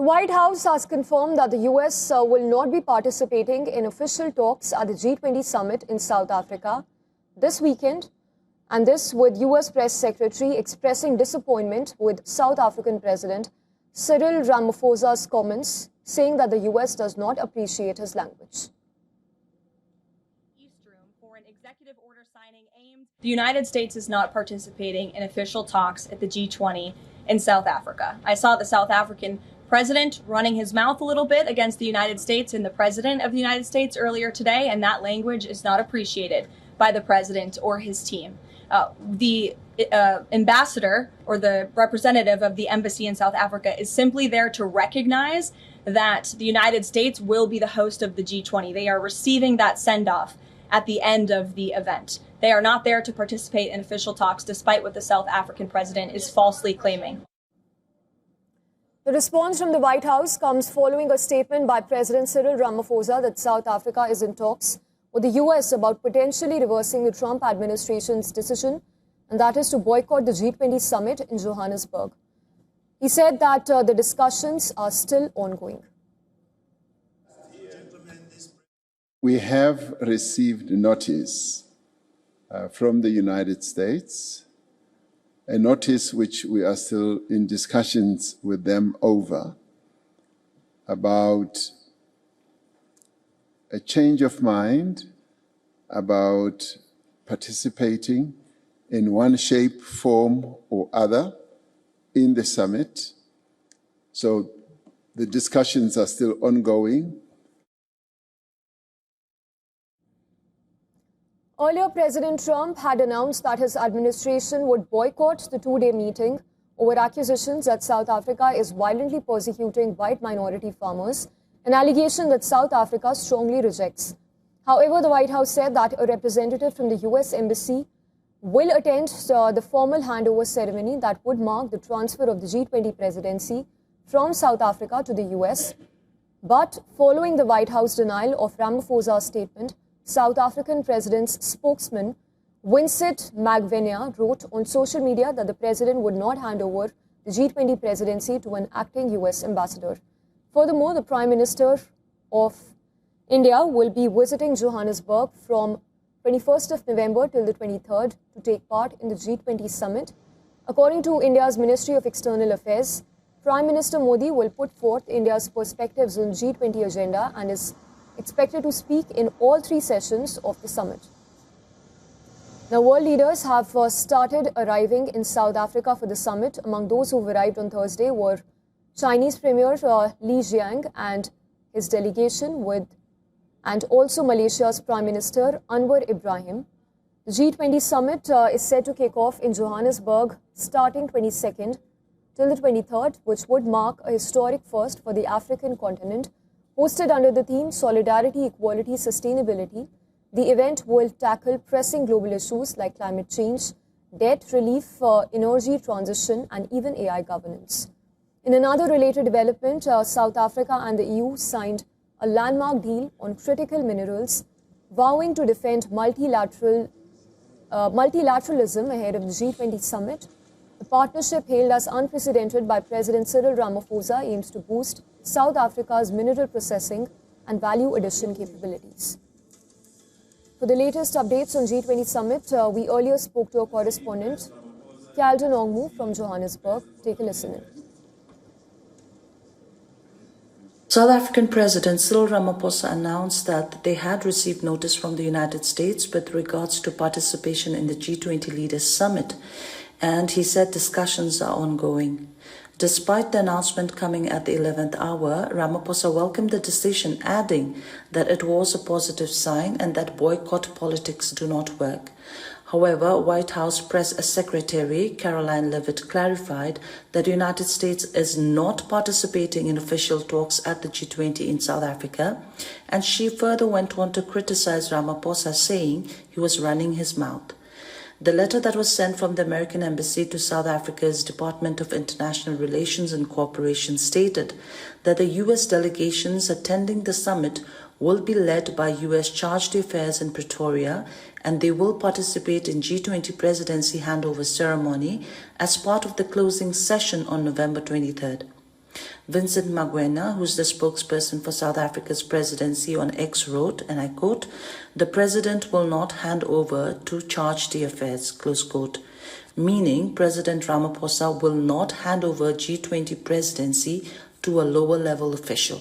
The White House has confirmed that the US will not be participating in official talks at the G20 Summit in South Africa this weekend, and this with US Press Secretary expressing disappointment with South African President Cyril Ramaphosa's comments, saying that the US does not appreciate his language. For an executive order signing aimed, the United States is not participating in official talks at the G20 in South Africa. I saw the South African president running his mouth a little bit against the United States and the president of the United States earlier today, and that language is not appreciated by the president or his team. The ambassador or the representative of the embassy in South Africa is simply there to recognize that the United States will be the host of the G20. They are receiving that send-off at the end of the event. They are not there to participate in official talks, despite what the South African president is falsely claiming. The response from the White House comes following a statement by President Cyril Ramaphosa that South Africa is in talks with the US about potentially reversing the Trump administration's decision, and that is to boycott the G20 Summit in Johannesburg. He said that the discussions are still ongoing. We have received notice from the United States, a notice which we are still in discussions with them over, about a change of mind about participating in one shape, form, or other in the summit. So the discussions are still ongoing. Earlier, President Trump had announced that his administration would boycott the two-day meeting over accusations that South Africa is violently persecuting white minority farmers, an allegation that South Africa strongly rejects. However, the White House said that a representative from the US Embassy will attend the formal handover ceremony that would mark the transfer of the G20 presidency from South Africa to the US. But following the White House denial of Ramaphosa's statement, South African president's spokesman, Vincent Magwenya, wrote on social media that the president would not hand over the G20 presidency to an acting US ambassador. Furthermore, the Prime Minister of India will be visiting Johannesburg from 21st of November till the 23rd to take part in the G20 Summit. According to India's Ministry of External Affairs, Prime Minister Modi will put forth India's perspectives on G20 agenda and is expected to speak in all three sessions of the summit. Now, world leaders have started arriving in South Africa for the summit. Among those who arrived on Thursday were Chinese Premier Li Jiang and his delegation, and also Malaysia's Prime Minister Anwar Ibrahim. The G20 summit is set to kick off in Johannesburg starting 22nd till the 23rd, which would mark a historic first for the African continent. Hosted under the theme Solidarity, Equality, Sustainability, the event will tackle pressing global issues like climate change, debt relief, energy transition, and even AI governance. In another related development, South Africa and the EU signed a landmark deal on critical minerals, vowing to defend multilateralism ahead of the G20 summit. The partnership, hailed as unprecedented by President Cyril Ramaphosa, aims to boost South Africa's mineral processing and value addition capabilities. For the latest updates on G20 Summit, we earlier spoke to a correspondent, Calden Ongmu from Johannesburg. Take a listen in. South African President Cyril Ramaphosa announced that they had received notice from the United States with regards to participation in the G20 Leaders Summit, and he said discussions are ongoing. Despite the announcement coming at the 11th hour, Ramaphosa welcomed the decision, adding that it was a positive sign and that boycott politics do not work. However, White House Press Secretary Caroline Leavitt clarified that the United States is not participating in official talks at the G20 in South Africa, and she further went on to criticize Ramaphosa, saying he was running his mouth. The letter that was sent from the American Embassy to South Africa's Department of International Relations and Cooperation stated that the U.S. delegations attending the summit will be led by U.S. Chargé d'Affaires in Pretoria, and they will participate in G20 Presidency handover ceremony as part of the closing session on November 23rd. Vincent Magwena, who's the spokesperson for South Africa's presidency, on X wrote, and I quote, "The president will not hand over to charge the affairs," close quote, meaning President Ramaphosa will not hand over G20 presidency to a lower level official.